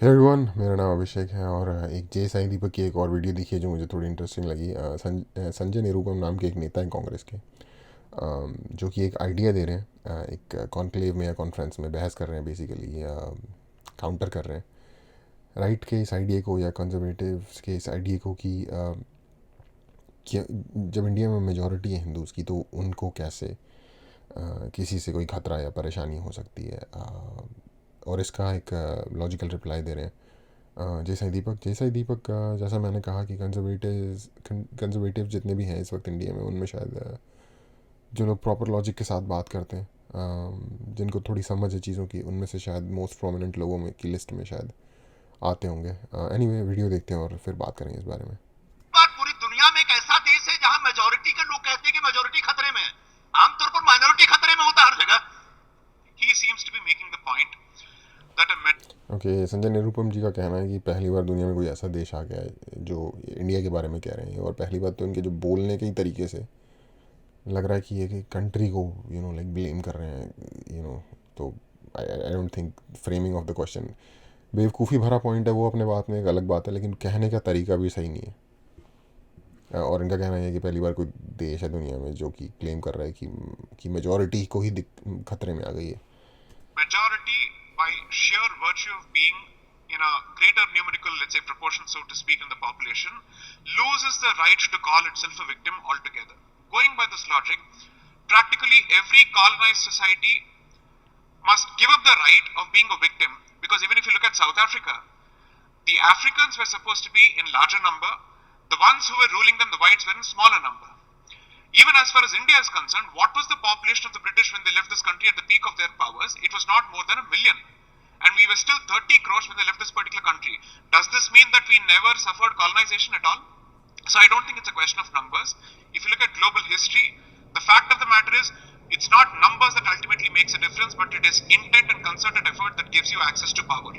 Hey everyone, मेरा नाम अभिषेक है और एक जे साई दीपक की एक और वीडियो दिखी है जो मुझे थोड़ी इंटरेस्टिंग लगी। संजय निरुपम नाम के एक नेता हैं कांग्रेस के, जो कि एक आइडिया दे रहे हैं। एक कॉन्क्लेव में या कॉन्फ्रेंस में बहस कर रहे हैं, बेसिकली काउंटर कर रहे हैं राइट के इस आइडिया को या कंजर्वेटिव्स के इस आइडिया को कि जब इंडिया में मेजॉरिटी है हिंदूज़ की, तो उनको कैसे किसी से कोई खतरा या परेशानी हो सकती है। और इसका एक लॉजिकल रिप्लाई दे रहे हैं जैसा ही दीपक का। जैसा मैंने कहा कि कंजर्वेटिव जितने भी हैं इस वक्त इंडिया में, उनमें शायद जो लोग प्रॉपर लॉजिक के साथ बात करते हैं, जिनको थोड़ी समझ है चीज़ों की, उनमें से शायद मोस्ट प्रोमिनेंट लोगों में की लिस्ट में शायद आते होंगे। एनीवे, वीडियो देखते हैं और फिर बात करेंगे इस बारे में। बात पूरी दुनिया में एक ऐसा देश है जहां मेजोरिटी के लोग कहते हैं कि मेजोरिटी खतरे में है। आमतौर पर माइनॉरिटी खतरे में होता हर जगह। He seems to be making the point that okay, Sanjay Nirupam ji का कहना है कि पहली बार दुनिया में कोई ऐसा देश आ गया है जो इंडिया के बारे में कह रहे हैं। और पहली बात तो इनके जो बोलने के ही तरीके से लग रहा है कि ये कंट्री को लाइक ब्लेम कर रहे हैं। तो I don't think framing of the question बेवकूफ़ी भरा पॉइंट है वो अपने बात में, एक अलग बात है, लेकिन कहने का तरीका भी सही नहीं है। और इनका कहना है कि पहली बार कोई देश है दुनिया में जो कि क्लेम कर रहा है कि मेजॉरिटी को ही खतरे में आ गई है। majority by sheer virtue of being in a greater numerical, let's say, proportion, so to speak, in the population, loses the right to call itself a victim altogether. Going by this logic, practically every colonized society must give up the right of being a victim, because even if you look at South Africa, the Africans were supposed to be in larger number, the ones who were ruling them, the whites, were in smaller number. Even as far as India is concerned, what was the population of the British when they left this country at the peak of their powers? It was not more than 1 million. And we were still 30 crores when they left this particular country. Does this mean that we never suffered colonization at all? So I don't think it's a question of numbers. If you look at global history, the fact of the matter is, it's not numbers that ultimately makes a difference, but it is intent and concerted effort that gives you access to power.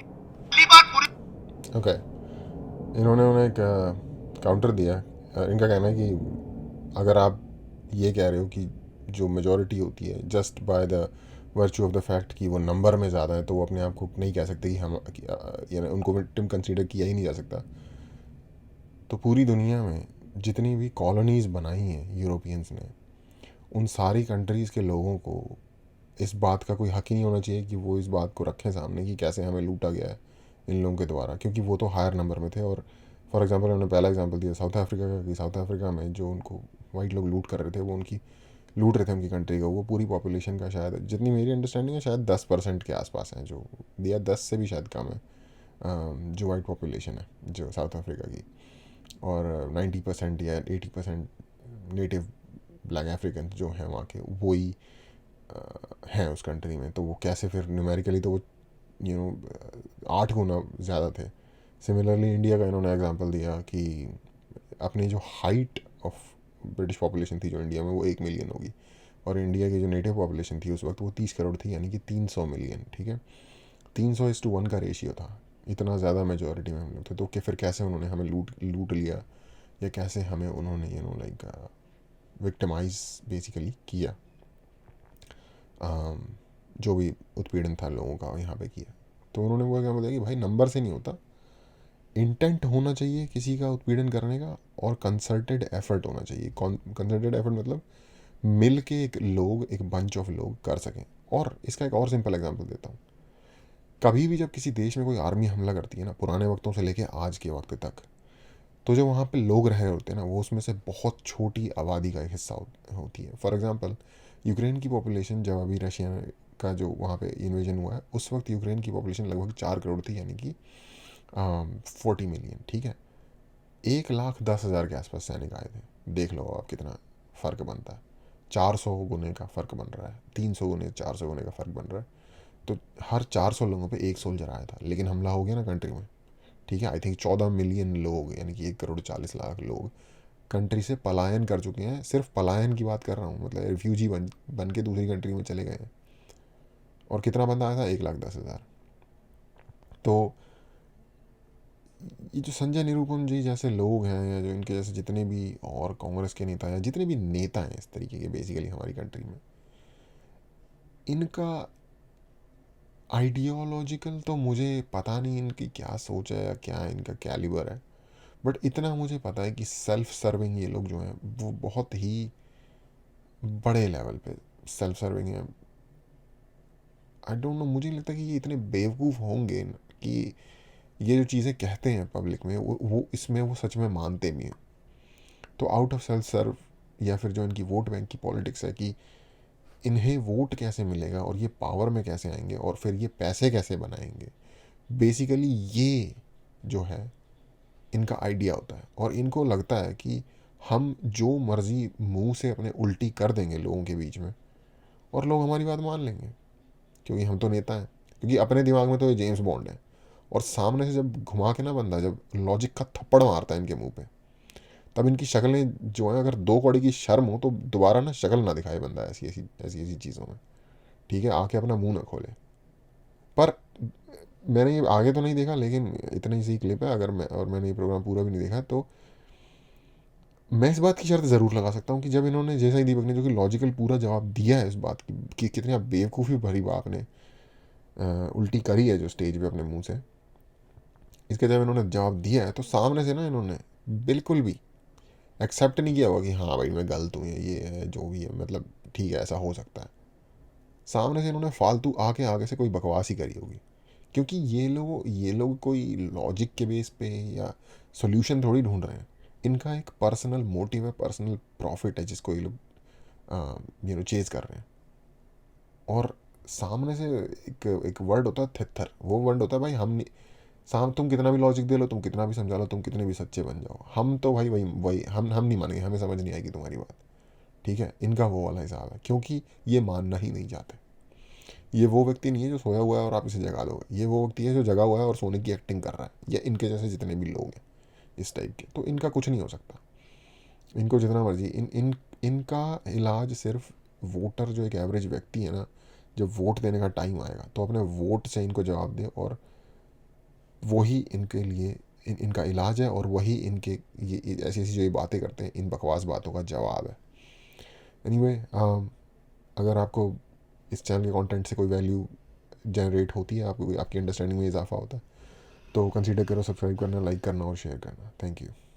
Okay, इन्होंने उन्हें एक counter दिया। इनका कहना है कि अगर आप ये कह रहे हो कि जो मेजॉरिटी होती है just by the virtue of the fact कि वो नंबर में ज़्यादा है, तो वो अपने आप को नहीं कह सकते कि उनको विक्टिम कंसीडर किया ही नहीं जा सकता। तो पूरी दुनिया में जितनी भी कॉलोनीज़ बनाई हैं यूरोपियंस ने, उन सारी कंट्रीज़ के लोगों को इस बात का कोई हक ही नहीं होना चाहिए कि वो इस बात को रखें सामने कि कैसे हमें लूटा गया है इन लोगों के द्वारा, क्योंकि वो तो हायर नंबर में थे। और फॉर एग्जांपल, उन्होंने पहला एग्जांपल दिया साउथ अफ्रीका का कि साउथ अफ्रीका में जो उनको वाइट लोग लूट कर रहे थे, वो उनकी लूट रहे थे उनकी कंट्री को। वो पूरी पॉपुलेशन का शायद, जितनी मेरी अंडरस्टैंडिंग है, शायद 10% के आसपास हैं, जो दिया 10 से भी शायद कम है, जो वाइट पॉपुलेशन है जो साउथ अफ्रीका की। और 90% या 80% नेटिव ब्लैक अफ्रीकन जो हैं वहाँ के, वही हैं उस कंट्री में। तो वो कैसे फिर न्यूमेरिकली, तो वो 8 गुना ज़्यादा थे। सिमिलरली इंडिया का इन्होंने एग्जांपल दिया कि अपनी जो हाइट ऑफ ब्रिटिश पॉपुलेशन थी जो इंडिया में, वो 1 मिलियन होगी, और इंडिया की जो नेटिव पॉपुलेशन थी उस वक्त वो 30 करोड़ थी, यानी कि 300 मिलियन। ठीक है, 300:1 का रेशियो था। इतना ज़्यादा मेजोरिटी में हम लोग थे। तो कि फिर कैसे उन्होंने हमें लूट लूट लिया, या कैसे हमें उन्होंने लाइक विक्टिमाइज बेसिकली किया, जो भी उत्पीड़न था लोगों का यहाँ पे किया। तो उन्होंने वो क्या बोला कि भाई नंबर से नहीं होता, इंटेंट होना चाहिए किसी का उत्पीड़न करने का, और कंसर्टेड एफर्ट होना चाहिए। कंसर्टेड एफर्ट मतलब मिल के एक बंच ऑफ लोग कर सकें। और इसका एक और सिंपल एग्जांपल देता हूँ। कभी भी जब किसी देश में कोई आर्मी हमला करती है ना, पुराने वक्तों से लेके आज के वक्त तक, तो जो वहाँ पे लोग रहे होते हैं ना, वो उसमें से बहुत छोटी आबादी का एक हिस्सा होती है। फॉर एग्जांपल, यूक्रेन की पॉपुलेशन जब अभी रशिया का जो वहाँ पे इन्वेजन हुआ है, उस वक्त यूक्रेन की पॉपुलेशन लगभग 4 करोड़ थी, यानी कि 40 मिलियन। ठीक है, 1,10,000 के आसपास सैनिक आए थे। देख लो आप कितना फ़र्क बनता है। 400 गुने का फ़र्क बन रहा है, 300 गुने 400 गुने का फ़र्क बन रहा है। तो हर 400 लोगों पे एक सोल्जर आया था, लेकिन हमला हो गया ना कंट्री में। ठीक है, आई थिंक 14 मिलियन लोग, यानी कि 1,40,00,000 लोग कंट्री से पलायन कर चुके हैं। सिर्फ पलायन की बात कर रहा हूँ, मतलब रिफ्यूजी बन के दूसरी कंट्री में चले गए हैं। और कितना बंदा आया था? 1,10,000। तो ये जो संजय निरुपम जी जैसे लोग हैं, या जो इनके जैसे जितने भी और कांग्रेस के नेता हैं, जितने भी नेता हैं इस तरीके के बेसिकली हमारी कंट्री में, इनका आइडियोलॉजिकल तो मुझे पता नहीं इनकी क्या सोच है या क्या इनका कैलिबर है, बट इतना मुझे पता है कि सेल्फ सर्विंग ये लोग जो हैं वो बहुत ही बड़े लेवल पे सेल्फ सर्विंग है। आई डोंट नो, मुझे नहीं लगता कि ये इतने बेवकूफ़ होंगे कि ये जो चीज़ें कहते हैं पब्लिक में वो इसमें वो सच में मानते भी हैं। तो आउट ऑफ सेल्फ सर्व या फिर जो इनकी वोट बैंक की पॉलिटिक्स है कि इन्हें वोट कैसे मिलेगा और ये पावर में कैसे आएंगे और फिर ये पैसे कैसे बनाएंगे, बेसिकली ये जो है इनका आइडिया होता है। और इनको लगता है कि हम जो मर्जी मुंह से अपने उल्टी कर देंगे लोगों के बीच में और लोग हमारी बात मान लेंगे, क्योंकि हम तो नेता हैं। क्योंकि अपने दिमाग में तो ये जेम्स बॉन्ड है, और सामने से जब घुमा के ना बंदा जब लॉजिक का थप्पड़ मारता है इनके मुंह पे, तब इनकी शक्लें जो है, अगर 2 कौड़ी की शर्म हो तो दोबारा ना शक्ल ना दिखाए बंदा ऐसी ऐसी ऐसी ऐसी चीज़ों में, ठीक है, आके अपना मुंह ना खोले। पर मैंने ये आगे तो नहीं देखा, लेकिन इतना ही सही क्लिप है, अगर मैंने ये प्रोग्राम पूरा भी नहीं देखा, तो मैं इस बात की शर्त ज़रूर लगा सकता हूँ कि जब इन्होंने, जैसा ही दीपक ने जो कि लॉजिकल पूरा जवाब दिया है इस बात की कि कितनी आप बेवकूफ़ी भरी बात ने उल्टी करी है जो स्टेज पे अपने मुंह से, इसके जब इन्होंने जवाब दिया है तो सामने से ना इन्होंने बिल्कुल भी एक्सेप्ट नहीं किया होगा कि हाँ भाई मैं गलत हूँ, ये है जो भी है, मतलब ठीक है ऐसा हो सकता है। सामने से इन्होंने फालतू आके आगे से कोई बकवास ही करी होगी, क्योंकि ये लोग कोई लॉजिक के बेस पे या सोल्यूशन थोड़ी ढूंढ रहे हैं। इनका एक पर्सनल मोटिव है, पर्सनल प्रॉफिट है जिसको ये लोग चेज कर रहे हैं। और सामने से एक एक वर्ड होता है थित्थर, वो वर्ड होता है भाई हम नहीं, तुम कितना भी लॉजिक दे लो, तुम कितना भी समझा लो, तुम कितने भी सच्चे बन जाओ, हम तो भाई वही वही हम नहीं मानेंगे, हमें समझ नहीं आएगी तुम्हारी बात, ठीक है। इनका वो वाला हिसाब है, क्योंकि ये मानना ही नहीं चाहते। ये वो व्यक्ति नहीं है जो सोया हुआ है और आप इसे जगा दोगे, ये वो व्यक्ति है जो जगा हुआ है और सोने की एक्टिंग कर रहा है, या इनके जैसे जितने भी लोग हैं इस टाइप के, तो इनका कुछ नहीं हो सकता। इनको जितना मर्जी इनका इलाज सिर्फ वोटर, जो एक एवरेज व्यक्ति है ना, जब वोट देने का टाइम आएगा तो अपने वोट से इनको जवाब दे, और वही इनके लिए इनका इलाज है, और वही इनके ये ऐसी ऐसी जो ये बातें करते हैं इन बकवास बातों का जवाब है। एनीवे, अगर आपको इस चैनल के कंटेंट से कोई वैल्यू जनरेट होती है, आपको आपकी अंडरस्टैंडिंग में इजाफा होता है, तो कंसीडर करो सब्सक्राइब करना, लाइक करना और शेयर करना। Thank you.